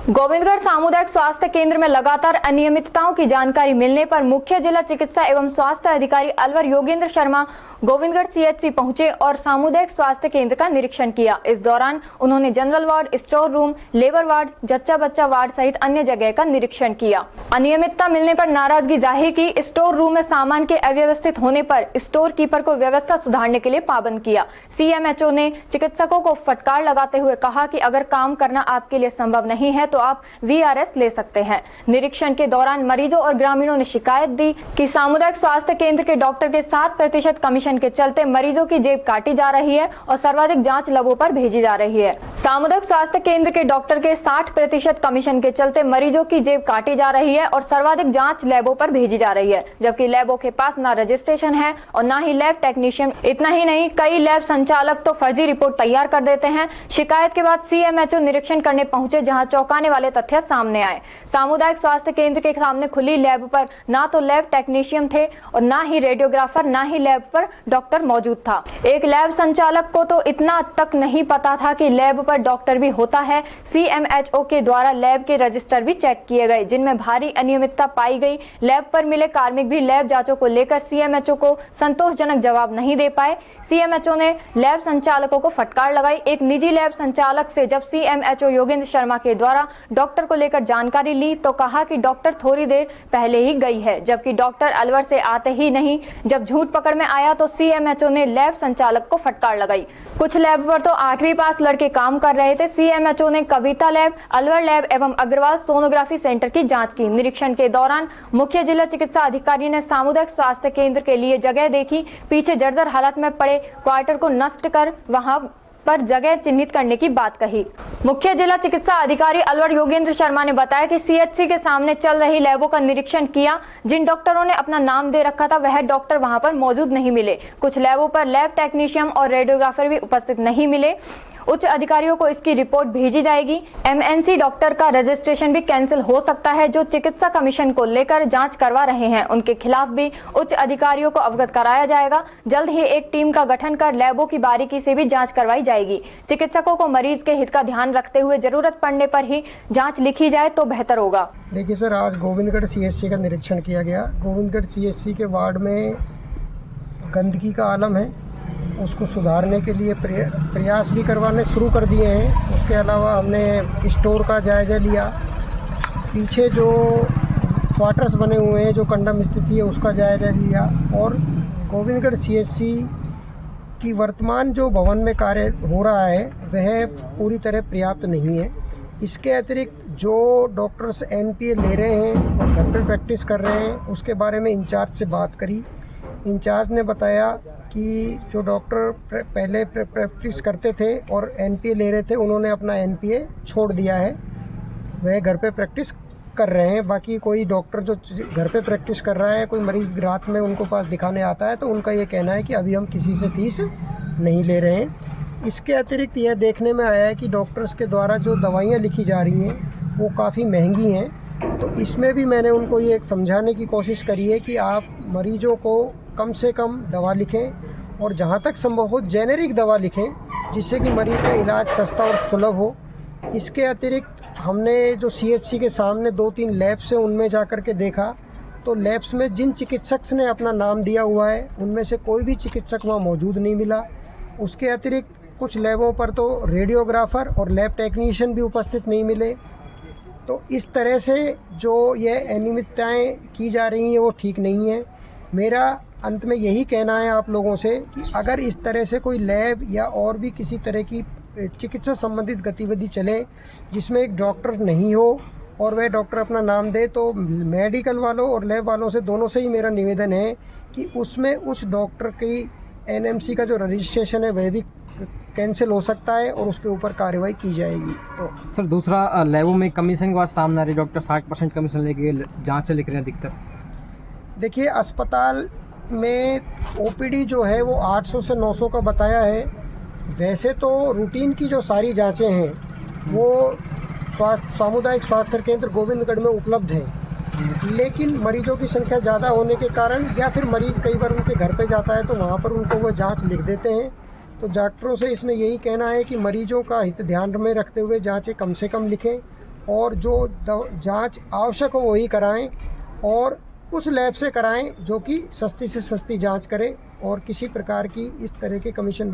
गोविंदगढ़ सामुदायिक स्वास्थ्य केंद्र में लगातार अनियमितताओं की जानकारी मिलने पर मुख्य जिला चिकित्सा एवं स्वास्थ्य अधिकारी अलवर योगेंद्र शर्मा गोविंदगढ़ सीएचसी पहुंचे और सामुदायिक स्वास्थ्य केंद्र का निरीक्षण किया। इस दौरान उन्होंने general ward, store room, labour ward, जच्चा बच्चा वार्ड सहित अन्य जगह का निरीक्षण किया। अनियमितता मिलने पर नाराजगी जाहिर की। स्टोर रूम में सामान के अव्यवस्थित होने पर स्टोर कीपर को व्यवस्था सुधारने के लिए पाबंद किया। सीएमएचओ ने चिकित्सकों को फटकार लगाते हुए कहा कि अगर काम करना आपके लिए संभव नहीं है तो आप वीआरएस ले सकते हैं। निरीक्षण के दौरान मरीजों और ग्रामीणों ने शिकायत दी कि सामुदायिक स्वास्थ्य केंद्र के डॉक्टर के 7% कमीशन के चलते मरीजों की जेब काटी जा रही है और सर्वाधिक जांच लैबों पर भेजी जा रही है। सामुदायिक स्वास्थ्य केंद्र के डॉक्टर के 60% कमीशन के चलते मरीजों की जेब काटी जा रही है और सर्वाधिक जांच लैबों पर भेजी जा रही है, जबकि लैबों के पास न रजिस्ट्रेशन है और न ही लैब टेक्नीशियन। इतना ही नहीं, कई लैब संचालक तो फर्जी रिपोर्ट तैयार कर देते हैं। शिकायत के बाद सीएमएचओ निरीक्षण करने पहुंचे, जहां चौंकाने वाले तथ्य सामने आए। सामुदायिक स्वास्थ्य केंद्र के सामने खुली लैब पर ना तो लैब टेक्नीशियन थे और ना ही रेडियोग्राफर, ना ही लैब पर डॉक्टर मौजूद था। एक लैब संचालक को तो इतना तक नहीं पता था कि लैब पर डॉक्टर भी होता है। सीएमएचओ के द्वारा लैब के रजिस्टर भी चेक किए गए, जिनमें भारी अनियमितता पाई गई। लैब पर मिले कार्मिक भी लैब जांचों को लेकर सीएमएचओ को संतोषजनक जवाब नहीं दे पाए। सीएमएचओ ने लैब संचालकों को फटकार लगाई। एक निजी लैब संचालक से जब सीएमएचओ योगेंद्र शर्मा के द्वारा डॉक्टर को लेकर जानकारी ली तो कहा कि डॉक्टर थोड़ी देर पहले ही गई है, जबकि डॉक्टर अलवर से आते ही नहीं। जब झूठ पकड़ में आया तो सीएमएचओ ने लैब संचालक को फटकार लगाई। कुछ लैब पर तो 8वीं पास लड़के काम कर रहे थे। सीएमएचओ ने कविता लैब, अलवर लैब एवं अग्रवाल सोनोग्राफी सेंटर की जांच की। निरीक्षण के दौरान मुख्य जिला चिकित्सा अधिकारी ने सामुदायिक स्वास्थ्य केंद्र के लिए जगह देखी। पीछे जर्जर हालत में पड़े क्वार्टर को नष्ट कर वहां पर जगह चिन्हित करने की बात कही। मुख्य जिला चिकित्सा अधिकारी अलवर योगेंद्र शर्मा ने बताया कि सीएचसी के सामने चल रही लैबों का निरीक्षण किया। जिन डॉक्टरों ने अपना नाम दे रखा था वह डॉक्टर वहां पर मौजूद नहीं मिले। कुछ लैबों पर लैब टेक्नीशियन और रेडियोग्राफर भी उपस्थित नहीं मिले। उच्च अधिकारियों को इसकी रिपोर्ट भेजी जाएगी। एमएनसी डॉक्टर का रजिस्ट्रेशन भी कैंसिल हो सकता है। जो चिकित्सा कमीशन को लेकर जांच करवा रहे हैं उनके खिलाफ भी उच्च अधिकारियों को अवगत कराया जाएगा। जल्द ही एक टीम का गठन कर लैबों की बारीकी से भी जांच करवाई जाएगी। चिकित्सकों को मरीज के हित का ध्यान रखते हुए जरूरत पड़ने पर ही जांच लिखी जाए तो बेहतर होगा। देखिए सर, आज गोविंदगढ़ सीएचसी का निरीक्षण किया गया। गोविंदगढ़ सीएचसी के वार्ड में गंदगी का आलम है, उसको सुधारने के लिए प्रयास भी करवाने शुरू कर दिए हैं। उसके अलावा हमने स्टोर का जायजा लिया। पीछे जो क्वार्टर्स बने हुए हैं, जो कंडम स्थिति है, उसका जायजा लिया। और गोविंदगढ़ सीएचसी की वर्तमान जो भवन में कार्य हो रहा है वह पूरी तरह पर्याप्त नहीं है। इसके अतिरिक्त जो डॉक्टर्स एनपीए ले रहे हैं और घर पर प्रैक्टिस कर रहे हैं, उसके बारे में इंचार्ज से बात करी। इंचार्ज ने बताया कि जो डॉक्टर पहले प्रैक्टिस करते थे और एनपीए ले रहे थे, उन्होंने अपना एनपीए छोड़ दिया है, वह घर पे प्रैक्टिस कर रहे हैं। बाकी कोई डॉक्टर जो घर पे प्रैक्टिस कर रहा है, कोई मरीज रात में उनको पास दिखाने आता है तो उनका ये कहना है कि अभी हम किसी से फीस नहीं ले रहे हैं। इसके अतिरिक्त यह देखने में आया है कि डॉक्टर्स के द्वारा जो दवाइयाँ लिखी जा रही हैं वो काफ़ी महंगी हैं। तो इसमें भी मैंने उनको ये समझाने की कोशिश करी है कि आप मरीजों को कम से कम दवा लिखें और जहाँ तक संभव हो जेनेरिक दवा लिखें, जिससे कि मरीज का इलाज सस्ता और सुलभ हो। इसके अतिरिक्त हमने जो सीएचसी के सामने 2-3 लैब्स हैं उनमें जाकर के देखा तो लैब्स में जिन चिकित्सक ने अपना नाम दिया हुआ है उनमें से कोई भी चिकित्सक वहाँ मौजूद नहीं मिला। उसके अतिरिक्त कुछ लैबों पर तो रेडियोग्राफर और लैब टेक्नीशियन भी उपस्थित नहीं मिले। तो इस तरह से जो ये अनियमितताएँ की जा रही हैं वो ठीक नहीं है। मेरा अंत में यही कहना है आप लोगों से कि अगर इस तरह से कोई लैब या और भी किसी तरह की चिकित्सा संबंधित गतिविधि चले जिसमें एक डॉक्टर नहीं हो और वह डॉक्टर अपना नाम दे, तो मेडिकल वालों और लैब वालों से दोनों से ही मेरा निवेदन है कि उसमें उस डॉक्टर की एनएमसी का जो रजिस्ट्रेशन है वह भी कैंसिल हो सकता है और उसके ऊपर कार्रवाई की जाएगी। तो सर, दूसरा लैबों में कमीशन की बात सामने आ रही, डॉक्टर 60% कमीशन लेके जाँच लिख रहे हैं अधिकतर। देखिए, अस्पताल में ओपीडी जो है वो 800 से 900 का बताया है। वैसे तो रूटीन की जो सारी जांचें हैं वो सामुदायिक स्वास्थ्य केंद्र गोविंदगढ़ में उपलब्ध है, लेकिन मरीजों की संख्या ज़्यादा होने के कारण या फिर मरीज कई बार उनके घर पे जाता है तो वहाँ पर उनको वो जांच लिख देते हैं। तो डॉक्टरों से इसमें यही कहना है कि मरीजों का हित ध्यान में रखते हुए जांचें कम से कम लिखें और जो जांच आवश्यक हो वही कराएं और उस लैब से कराएं जो कि सस्ती से सस्ती जांच करे और किसी प्रकार की इस तरह के कमीशन